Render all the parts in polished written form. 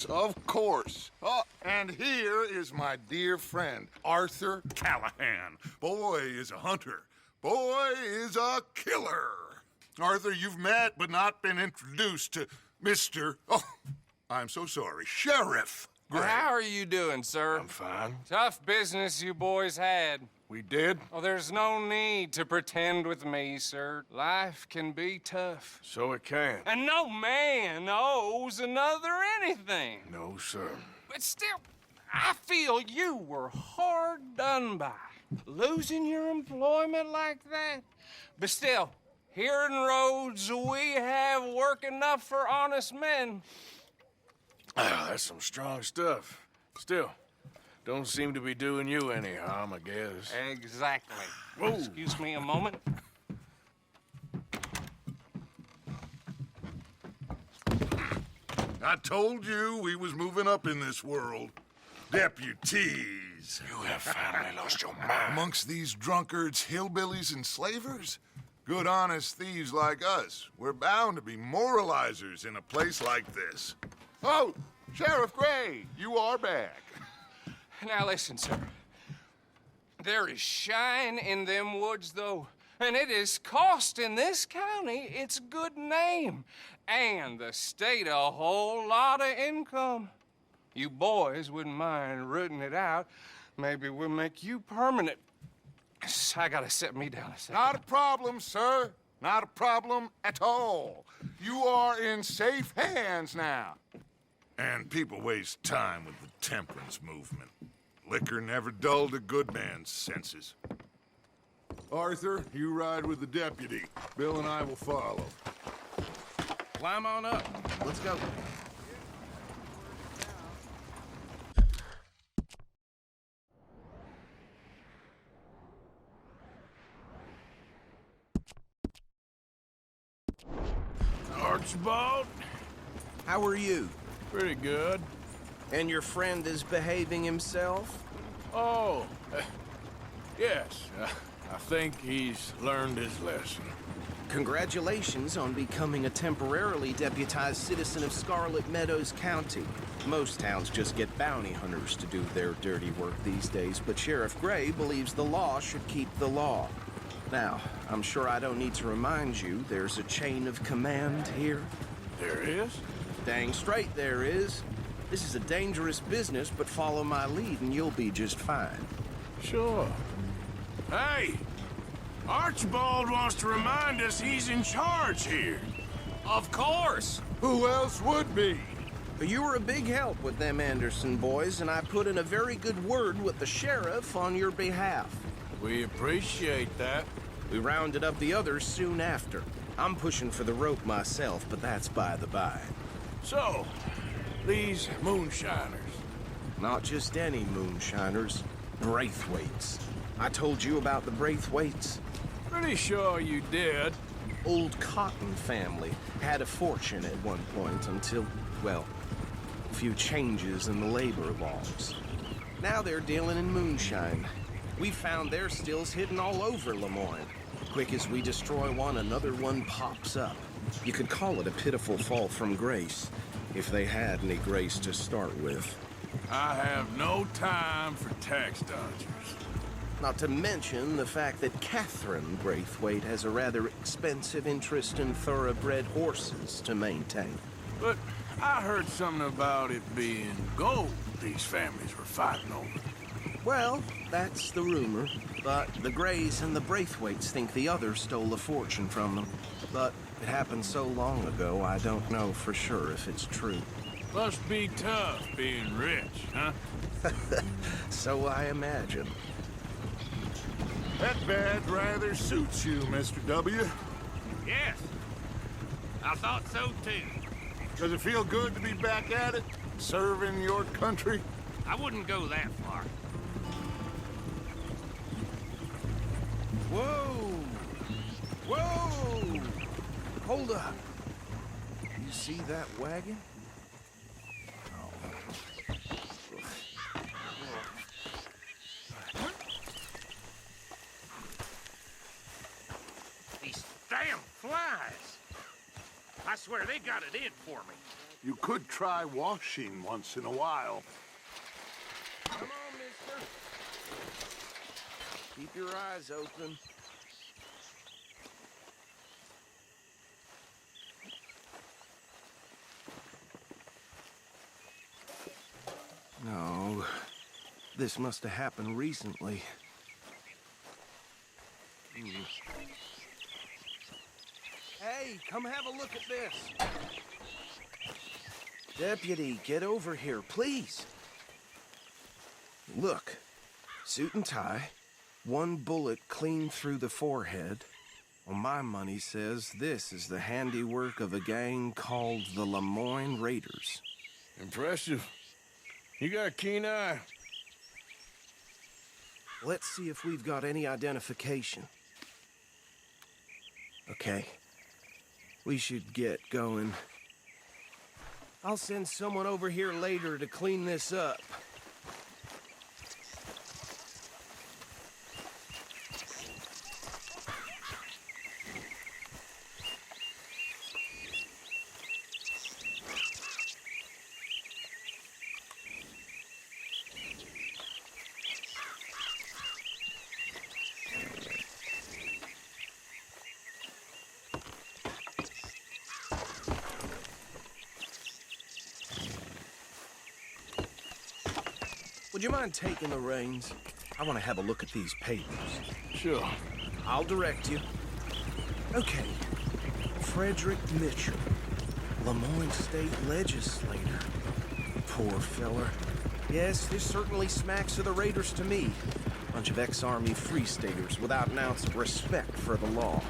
Of course. Oh, and here is my dear friend, Arthur Callahan. Boy is a hunter. Boy is a killer. Arthur, you've met but not been introduced to Mr. Oh, I'm so sorry, Sheriff Gray. How are you doing, sir? I'm fine. Tough business you boys had. We did? Oh, there's no need to pretend with me, sir. Life can be tough. So it can. And no man owes another anything. No, sir. But still, I feel you were hard done by. Losing your employment like that. But still, here in Rhodes, we have work enough for honest men. That's some strong stuff. Still, don't seem to be doing you any harm, I guess. Exactly. Whoa. Excuse me a moment. I told you we was moving up in this world. Deputies. You have finally lost your mind. Amongst these drunkards, hillbillies, and slavers? Good, honest thieves like us. We're bound to be moralizers in a place like this. Oh, Sheriff Gray, you are back. Now listen, sir. There is shine in them woods, though, and it is costing this county its good name and the state a whole lot of income. You boys wouldn't mind rooting it out. Maybe we'll make you permanent. I gotta set me down a second. Not a problem, sir. Not a problem at all. You are in safe hands now. And people waste time with the temperance movement. Liquor never dulled a good man's senses. Arthur, you ride with the deputy. Bill and I will follow. Climb on up. Let's go. Archibald? How are you? Pretty good. And your friend is behaving himself? Oh, yes. I think he's learned his lesson. Congratulations on becoming a temporarily deputized citizen of Scarlet Meadows County. Most towns just get bounty hunters to do their dirty work these days, but Sheriff Gray believes the law should keep the law. Now, I'm sure I don't need to remind you there's a chain of command here. There is? Dang straight there is. This is a dangerous business, but follow my lead and you'll be just fine. Sure. Hey! Archibald wants to remind us he's in charge here. Of course. Who else would be? You were a big help with them Anderson boys, and I put in a very good word with the sheriff on your behalf. We appreciate that. We rounded up the others soon after. I'm pushing for the rope myself, but that's by the by. So, these Moonshiners. Not just any Moonshiners. Braithwaites. I told you about the Braithwaites. Pretty sure you did. Old Cotton family had a fortune at one point until, well, a few changes in the labor laws. Now they're dealing in moonshine. We found their stills hidden all over Lemoyne. Quick as we destroy one, another one pops up. You could call it a pitiful fall from grace, if they had any grace to start with. I have no time for tax dodgers. Not to mention the fact that Catherine Braithwaite has a rather expensive interest in thoroughbred horses to maintain. But I heard something about it being gold these families were fighting over. Well, that's the rumor. But the Grays and the Braithwaites think the others stole a fortune from them. But it happened so long ago, I don't know for sure if it's true. Must be tough being rich, huh? So I imagine. That badge rather suits you, Mr. W. Yes, I thought so too. Does it feel good to be back at it, serving your country? I wouldn't go that far. Whoa! Whoa! Hold up. You see that wagon? These damn flies. I swear they got it in for me. You could try washing once in a while. Come on, mister. Keep your eyes open. No, this must have happened recently. Hey, come have a look at this. Deputy, get over here, please. Look, suit and tie, one bullet clean through the forehead. Well, my money says this is the handiwork of a gang called the Lemoyne Raiders. Impressive. You got a keen eye. Let's see if we've got any identification. Okay. We should get going. I'll send someone over here later to clean this up. Would you mind taking the reins? I want to have a look at these papers. Sure. I'll direct you. Okay. Frederick Mitchell, Lemoyne State Legislator. Poor feller. Yes, this certainly smacks of the Raiders to me. Bunch of ex-Army Free Staters without an ounce of respect for the law.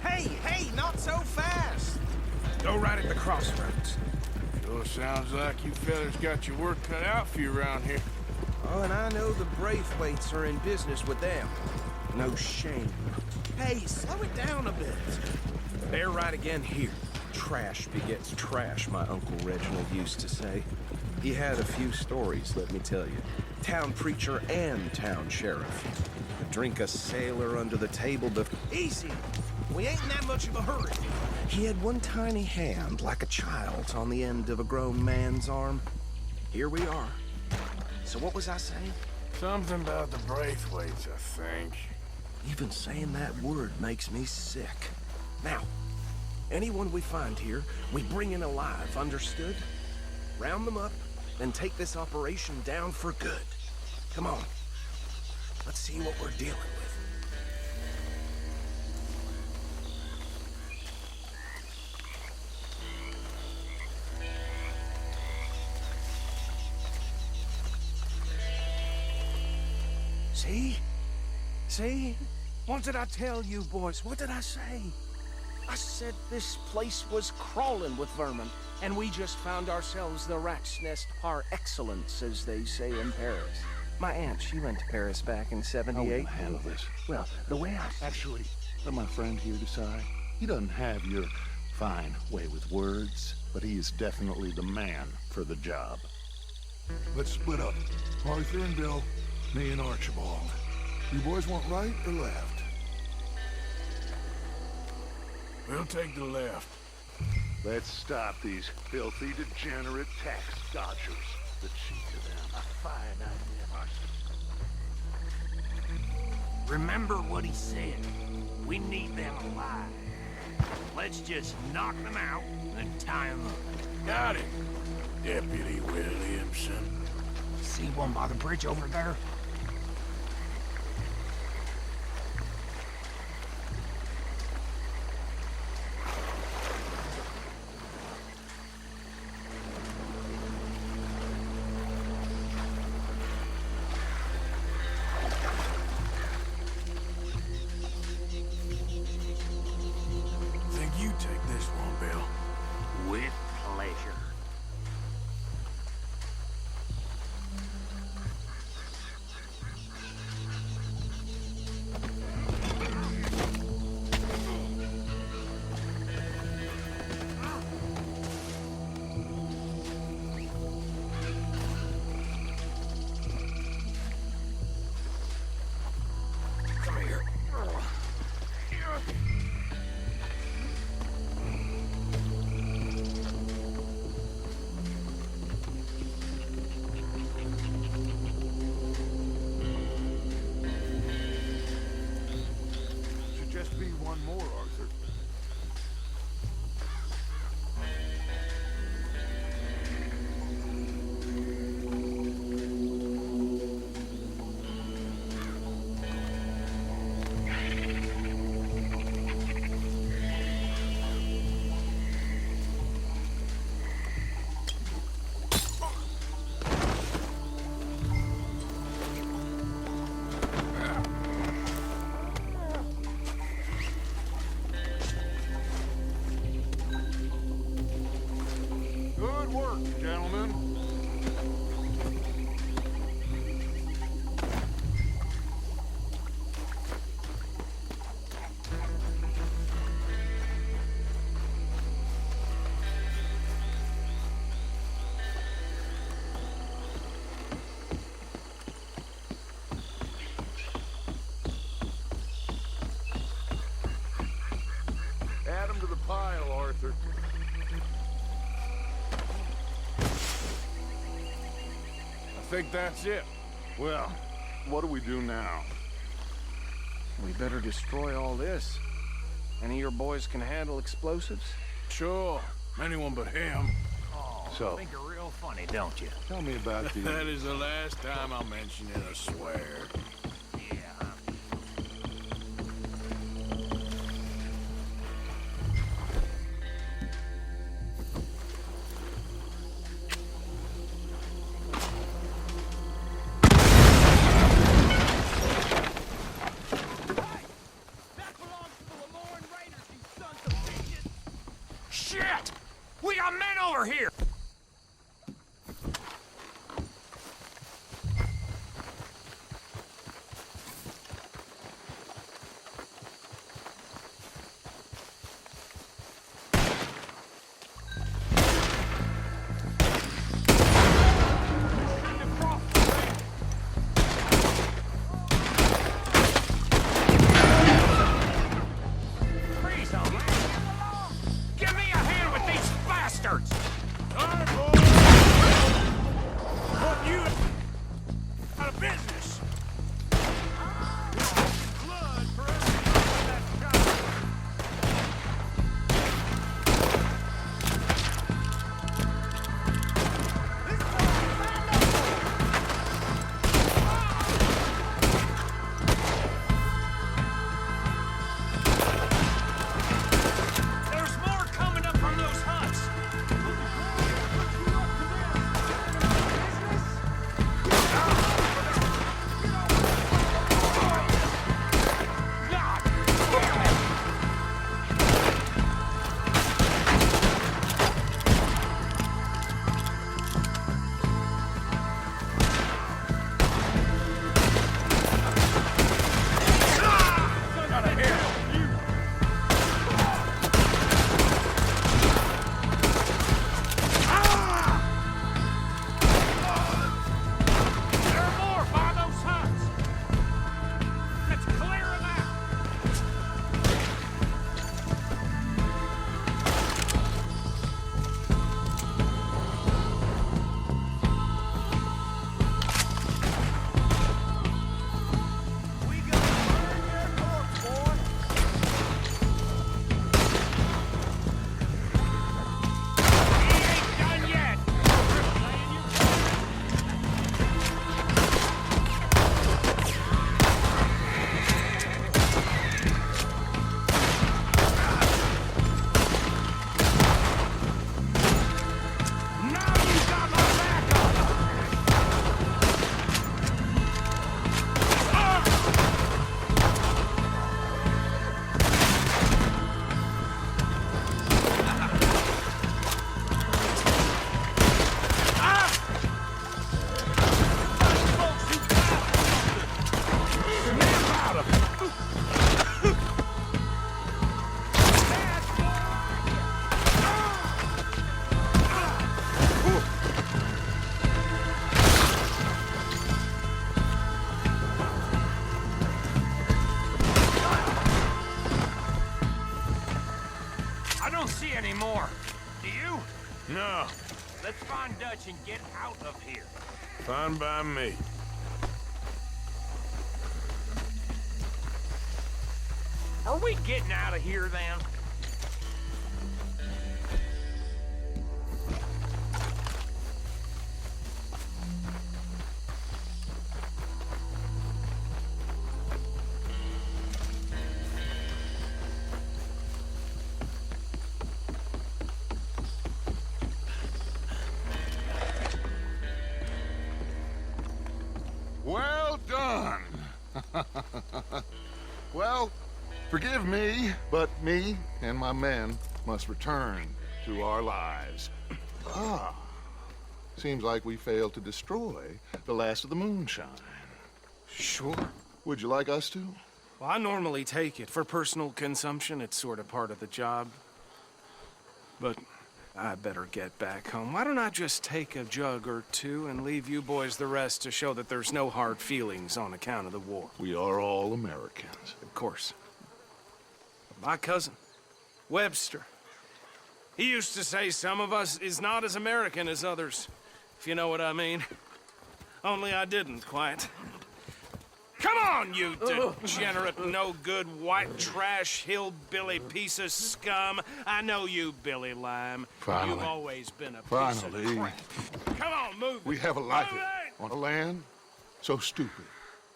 Hey, not so fast! Go right at the crossroads. Sure sounds like you fellas got your work cut out for you around here. Oh, and I know the Braithwaites are in business with them. No shame. Hey, slow it down a bit. Bear right again here. Trash begets trash, my Uncle Reginald used to say. He had a few stories, let me tell you. Town preacher and town sheriff. Drink a sailor under the table to... Easy! We ain't in that much of a hurry. He had one tiny hand, like a child's, on the end of a grown man's arm. Here we are. So what was I saying? Something about the Braithwaites, I think. Even saying that word makes me sick. Now, anyone we find here, we bring in alive, understood? Round them up, then take this operation down for good. Come on. Let's see what we're dealing with. See? See? What did I tell you, boys? What did I say? I said this place was crawling with vermin, and we just found ourselves the rat's nest par excellence, as they say in Paris. My aunt, she went to Paris back in '78. How handle this? Well, the way I... Actually, let my friend here decide. He doesn't have your fine way with words, but he is definitely the man for the job. Let's split up. Arthur and Bill, me and Archibald. You boys want right or left? We'll take the left. Let's stop these filthy, degenerate tax dodgers. The chief of them. A fine idea. Remember what he said. We need them alive. Let's just knock them out and tie them up. Got it, Deputy Williamson. See one by the bridge over there? Think you take this one, Bill. With pleasure. think that's it. Well, what do we do now? We better destroy all this. Any of your boys can handle explosives? Sure, anyone but him. So, Think you're real funny, don't you? tell me about That the... is the last time I'll mention it, I swear. Yeah. Shit! We got men over here! Freeze, homie! Give me a hand with these bastards! Put you out of business. Blood for everyone that's got. There's more coming up from those huts! God damn it! There are more by those huts! Let's clear them out! We gonna burn your corpse, boy! He ain't done yet! Now you got my backup! I don't see any more. Do you? No, Let's find Dutch and get out of here. fine by me. Are we getting out of here then? Well done. Well, forgive me, but me and my men must return to our lives. Seems like we failed to destroy the last of the moonshine. Sure. Would you like us to? Well, I normally take it. For personal consumption, it's sort of part of the job. But I better get back home. Why don't I just take a jug or two and leave you boys the rest to show that there's no hard feelings on account of the war? We are all Americans. Of course. My cousin, Webster, he used to say some of us is not as American as others, if you know what I mean. Only I didn't quite. Come on, you degenerate, no-good, white trash, hillbilly piece of scum. I know you, Billy Lime. Finally. You've always been a piece Finally. of crap. Come on, move it. We have a life Move it! on a land so stupid,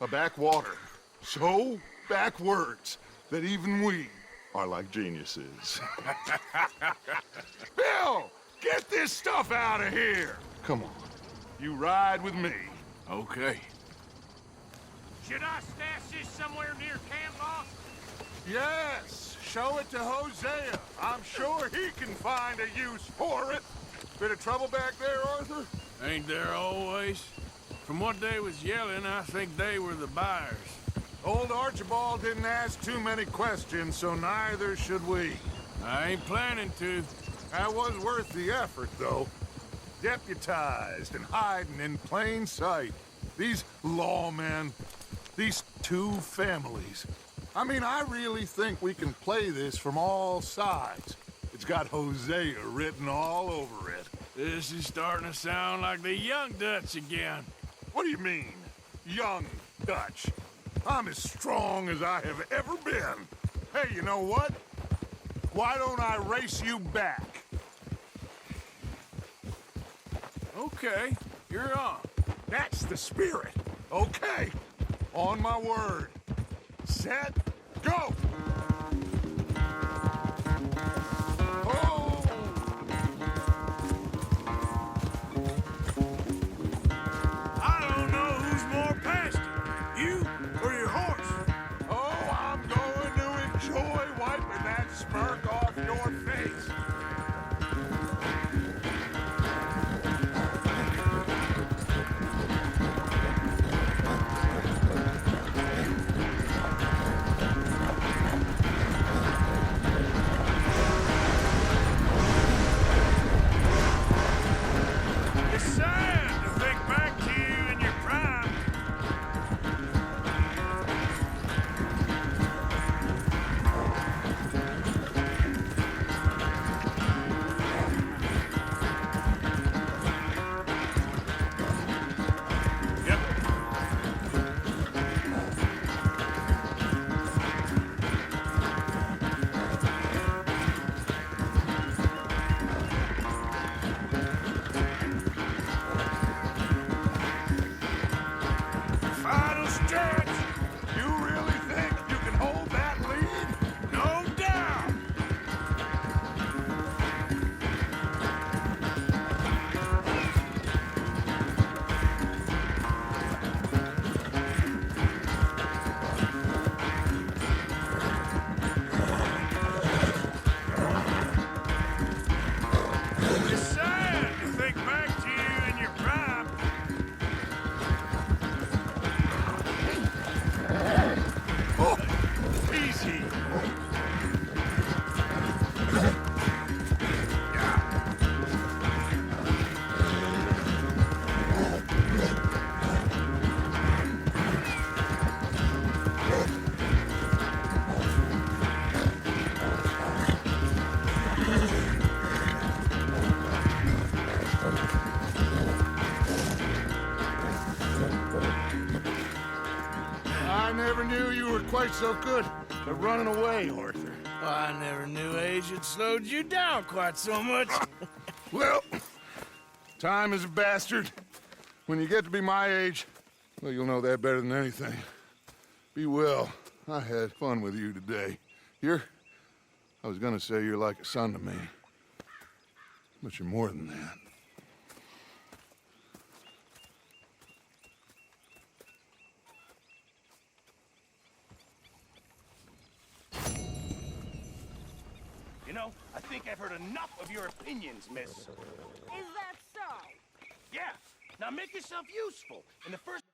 a backwater so backwards that even we are like geniuses. Bill, get this stuff out of here. Come on, you ride with me. Okay. Should I stash this somewhere near camp, boss? Yes, show it to Hosea. I'm sure he can find a use for it. Bit of trouble back there, Arthur? Ain't there always? From what they was yelling, I think they were the buyers. Old Archibald didn't ask too many questions, so neither should we. I ain't planning to. That was worth the effort, though. Deputized and hiding in plain sight. These lawmen, these two families. I mean, I really think we can play this from all sides. It's got Hosea written all over it. This is starting to sound like the Young Dutch again. What do you mean, young Dutch? I'm as strong as I have ever been. Hey, you know what? Why don't I race you back? Okay, you're on. That's the spirit. Okay, on my word. Set, go! Oh! I don't know who's more past it, you or your horse. Oh, I'm going to enjoy wiping that smirk off your face. It's sad to think back to you in your prime. Yep. Final stretch. You really think you can hold that lead? No doubt. It's sad to think back to you in your prime. Oh, easy. I never knew you were quite so good at running away, Arthur. Well, I never knew age had slowed you down quite so much. Well, time is a bastard. When you get to be my age, well, you'll know that better than anything. Be well. I had fun with you today. I was gonna say you're like a son to me, but you're more than that. You know, I think I've heard enough of your opinions, miss. Is that so? Yeah. Now make yourself useful. In the first...